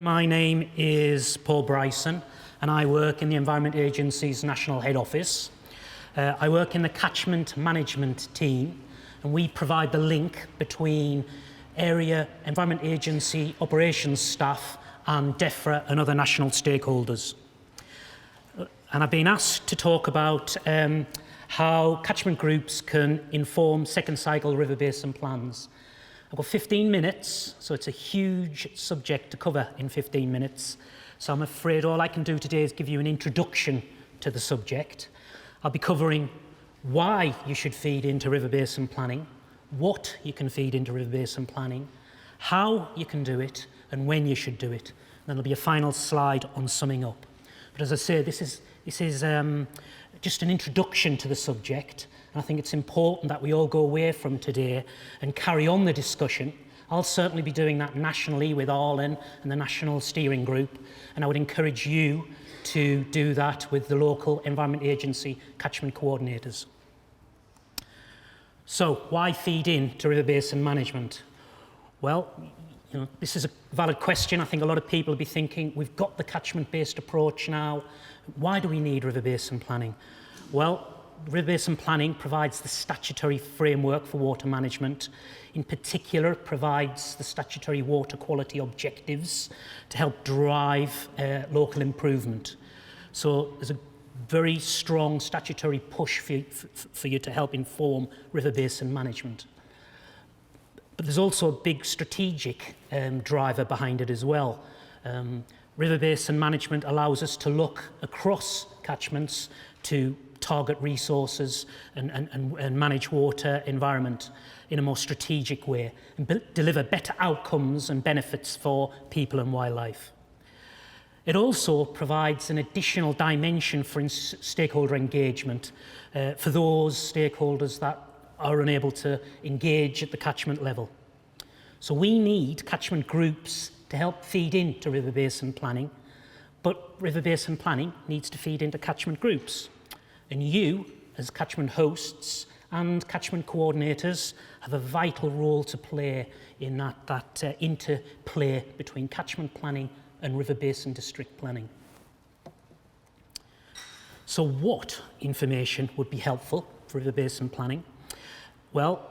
My name is Paul Bryson and I work in the Environment Agency's National Head Office. I work in the Catchment Management team and we provide the link between Area Environment Agency operations staff and DEFRA and other national stakeholders. And I've been asked to talk about how catchment groups can inform second cycle river basin plans. I've got 15 minutes, so it's a huge subject to cover in 15 minutes. So I'm afraid all I can do today is give you an introduction to the subject. I'll be covering why you should feed into river basin planning, what you can feed into river basin planning, how you can do it, and when you should do it. And then there'll be a final slide on summing up. But as I say, this is just an introduction to the subject. And I think it's important that we all go away from today and carry on the discussion. I'll certainly be doing that nationally with Arlen and the National Steering Group, and I would encourage you to do that with the local Environment Agency catchment coordinators. So, why feed in to river basin management? Well, this is a valid question. I think a lot of people will be thinking, we've got the catchment-based approach now. Why do we need river basin planning? Well, river basin planning provides the statutory framework for water management. In particular, provides the statutory water quality objectives to help drive local improvement. So there's a very strong statutory push for you to help inform river basin management. But there's also a big strategic driver behind it as well. River basin management allows us to look across catchments to target resources and manage water environment in a more strategic way and deliver better outcomes and benefits for people and wildlife. It also provides an additional dimension for stakeholder engagement for those stakeholders that are unable to engage at the catchment level. So we need catchment groups to help feed into river basin planning, but river basin planning needs to feed into catchment groups. And you, as catchment hosts and catchment coordinators, have a vital role to play in that interplay between catchment planning and river basin district planning. So what information would be helpful for river basin planning? Well,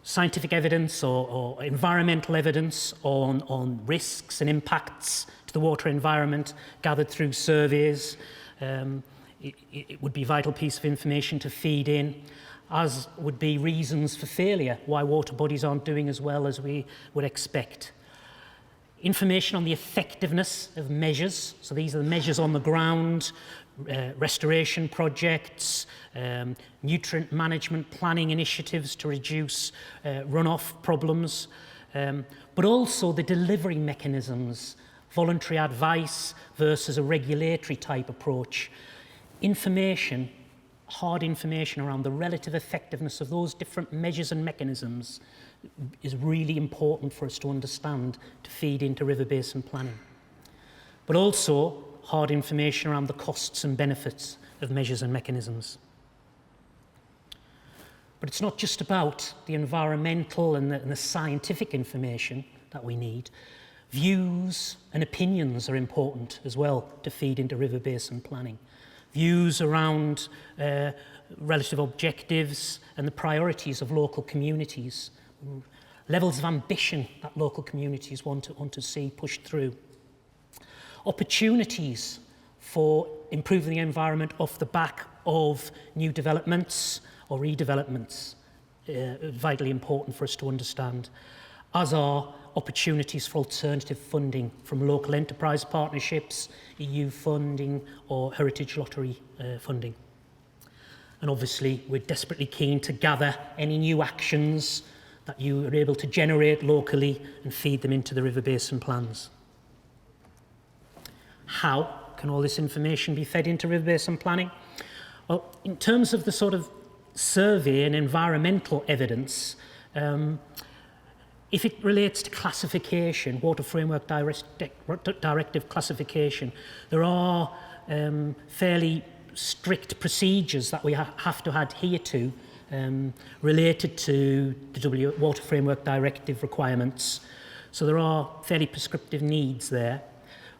scientific evidence or environmental evidence on risks and impacts to the water environment gathered through surveys. It would be a vital piece of information to feed in, as would be reasons for failure, why water bodies aren't doing as well as we would expect. Information on the effectiveness of measures, so these are the measures on the ground, restoration projects, nutrient management planning initiatives to reduce runoff problems, but also the delivery mechanisms, voluntary advice versus a regulatory type approach. Information, hard information around the relative effectiveness of those different measures and mechanisms is really important for us to understand to feed into river basin planning. But also hard information around the costs and benefits of measures and mechanisms. But it's not just about the environmental and the scientific information that we need. Views and opinions are important as well to feed into river basin planning. Views around relative objectives and the priorities of local communities, levels of ambition that local communities want to see pushed through, opportunities for improving the environment off the back of new developments or redevelopments, vitally important for us to understand, as are opportunities for alternative funding from local enterprise partnerships, EU funding or heritage lottery funding. And obviously we're desperately keen to gather any new actions that you are able to generate locally and feed them into the river basin plans. How can all this information be fed into river basin planning? Well, in terms of the sort of survey and environmental evidence, if it relates to classification, Water Framework Directive classification, there are fairly strict procedures that we have to adhere to related to the Water Framework Directive requirements. So there are fairly prescriptive needs there.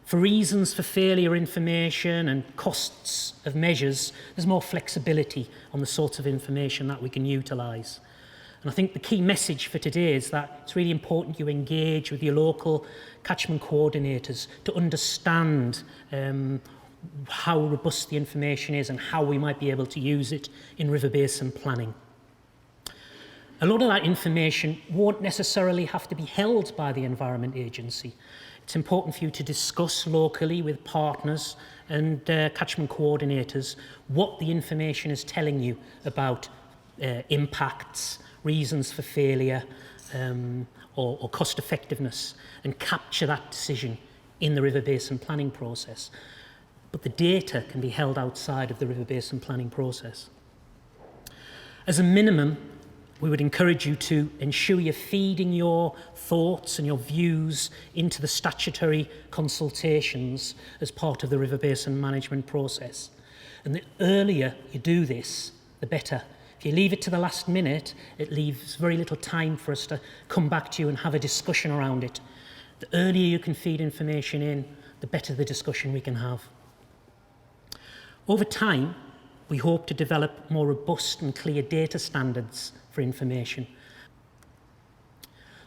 For reasons for failure information and costs of measures, there's more flexibility on the sorts of information that we can utilise. And I think the key message for today is that it's really important you engage with your local catchment coordinators to understand how robust the information is and how we might be able to use it in river basin planning. A lot of that information won't necessarily have to be held by the Environment Agency. It's important for you to discuss locally with partners and catchment coordinators what the information is telling you about impacts, reasons for failure, or cost effectiveness, and capture that decision in the river basin planning process. But the data can be held outside of the river basin planning process. As a minimum, we would encourage you to ensure you're feeding your thoughts and your views into the statutory consultations as part of the river basin management process. And the earlier you do this, the better. If you leave it to the last minute, it leaves very little time for us to come back to you and have a discussion around it. The earlier you can feed information in, the better the discussion we can have. Over time, we hope to develop more robust and clear data standards for information.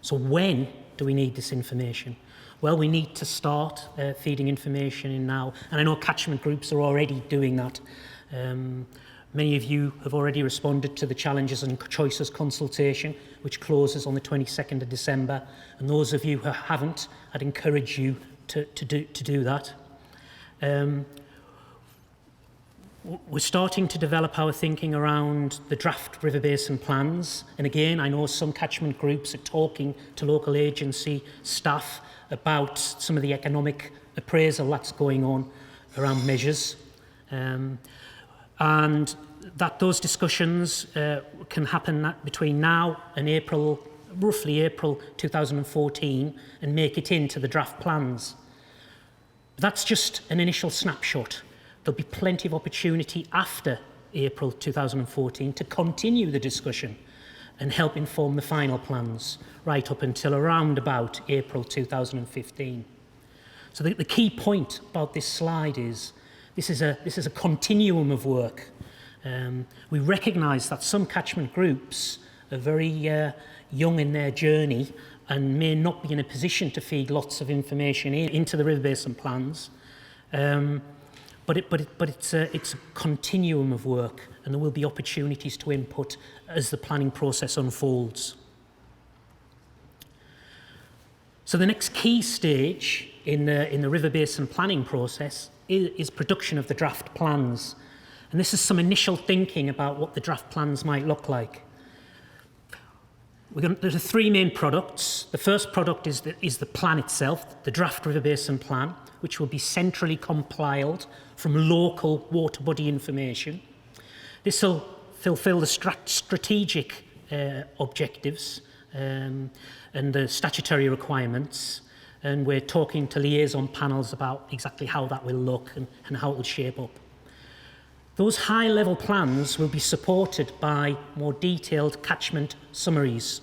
So when do we need this information? Well, we need to start feeding information in now, and I know catchment groups are already doing that. Many of you have already responded to the Challenges and Choices consultation, which closes on the 22nd of December, and those of you who haven't, I'd encourage you to do that. We're starting to develop our thinking around the draft river basin plans. And again, I know some catchment groups are talking to local agency staff about some of the economic appraisal that's going on around measures. And that those discussions can happen between now and April, roughly April 2014, and make it into the draft plans. That's just an initial snapshot. There'll be plenty of opportunity after April 2014 to continue the discussion and help inform the final plans right up until around about April 2015. So the key point about this slide is this is a continuum of work. We recognise that some catchment groups are very young in their journey and may not be in a position to feed lots of information into the river basin plans. But it's a continuum of work, and there will be opportunities to input as the planning process unfolds. So the next key stage in the river basin planning process is production of the draft plans. And this is some initial thinking about what the draft plans might look like. There's three main products. The first product is the plan itself, the draft river basin plan, which will be centrally compiled from local water body information. This will fulfil the strategic objectives and the statutory requirements, and we're talking to liaison panels about exactly how that will look and how it will shape up. Those high-level plans will be supported by more detailed catchment summaries.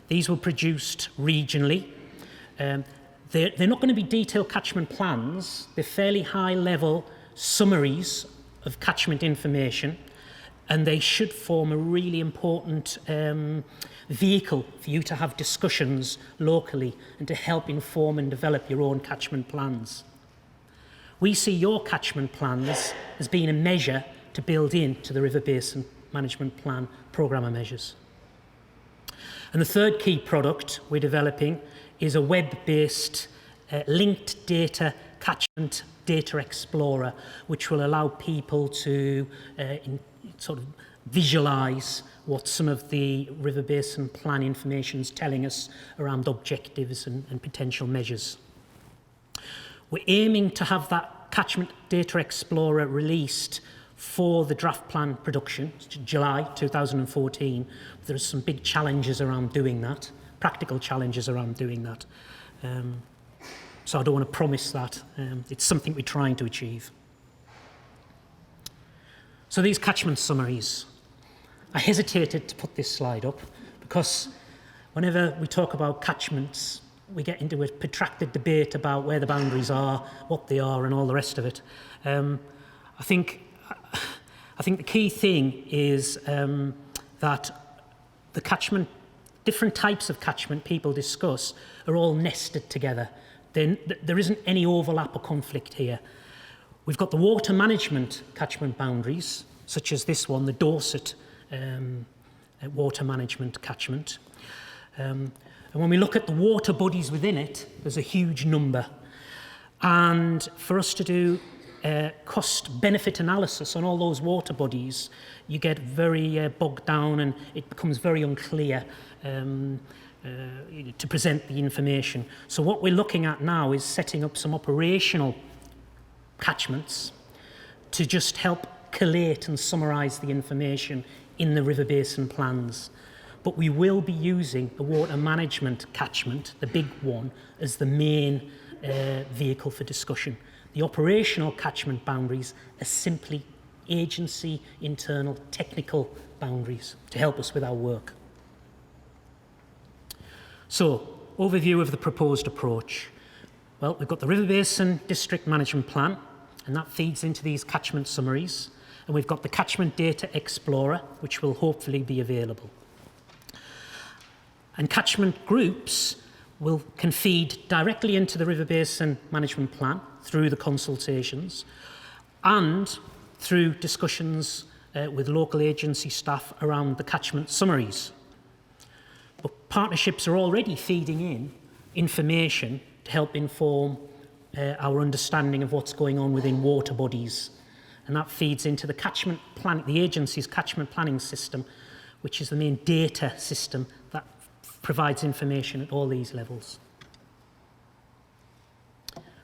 These were produced regionally. They're not going to be detailed catchment plans. They're fairly high-level summaries of catchment information, and they should form a really important vehicle for you to have discussions locally and to help inform and develop your own catchment plans. We see your catchment plans as being a measure to build into the River Basin Management Plan programme of measures. And the third key product we're developing is a web-based linked data catchment data explorer, which will allow people to sort of visualise what some of the River Basin Plan information is telling us around objectives and potential measures. We're aiming to have that Catchment Data Explorer released for the draft plan production, July 2014. There are some big challenges around doing that, practical challenges around doing that. So I don't want to promise that. It's something we're trying to achieve. So these catchment summaries. I hesitated to put this slide up because whenever we talk about catchments, we get into a protracted debate about where the boundaries are, what they are, and all the rest of it. I think the key thing is that the catchment, different types of catchment people discuss are all nested together. There isn't any overlap or conflict here. We've got the water management catchment boundaries, such as this one, the Dorset water management catchment. And when we look at the water bodies within it, there's a huge number. And for us to do cost-benefit analysis on all those water bodies, you get very bogged down and it becomes very unclear to present the information. So what we're looking at now is setting up some operational catchments to just help collate and summarise the information in the River Basin Plans. But we will be using the water management catchment, the big one, as the main vehicle for discussion. The operational catchment boundaries are simply agency, internal, technical boundaries to help us with our work. So, overview of the proposed approach. Well, we've got the River Basin District Management Plan, and that feeds into these catchment summaries. And we've got the Catchment Data Explorer, which will hopefully be available. And catchment groups can feed directly into the River Basin Management Plan through the consultations and through discussions with local agency staff around the catchment summaries. But partnerships are already feeding in information to help inform our understanding of what's going on within water bodies. And that feeds into the catchment plan, the agency's catchment planning system, which is the main data system that provides information at all these levels.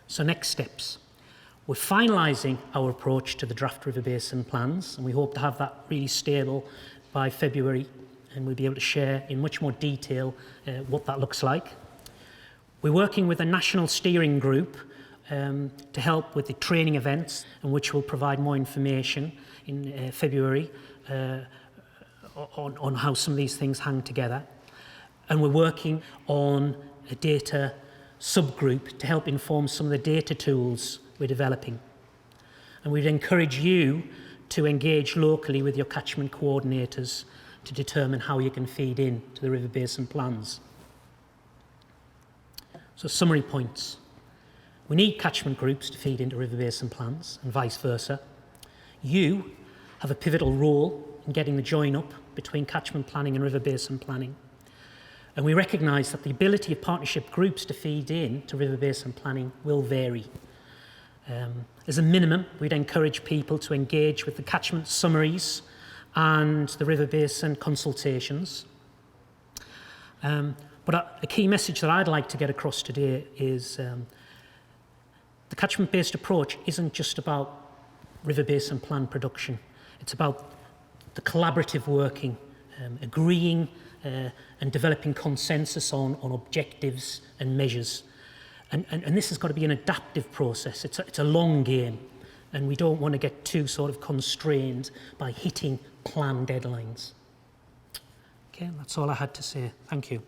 So next steps. We're finalising our approach to the draft River Basin Plans, and we hope to have that really stable by February, and we'll be able to share in much more detail what that looks like. We're working with a national steering group to help with the training events, and which will provide more information in February on how some of these things hang together. And we're working on a data subgroup to help inform some of the data tools we're developing. And we'd encourage you to engage locally with your catchment coordinators to determine how you can feed in to the River Basin Plans. So summary points. We need catchment groups to feed into River Basin Plans and vice versa. You have a pivotal role in getting the join up between catchment planning and River Basin planning. And we recognise that the ability of partnership groups to feed in to River Basin planning will vary. As a minimum, we'd encourage people to engage with the catchment summaries and the River Basin consultations. But a key message that I'd like to get across today is the catchment-based approach isn't just about River Basin plan production. It's about the collaborative working, agreeing and developing consensus on objectives and measures. And this has got to be an adaptive process. It's a long game, and we don't want to get too sort of constrained by hitting plan deadlines. Okay, that's all I had to say. Thank you.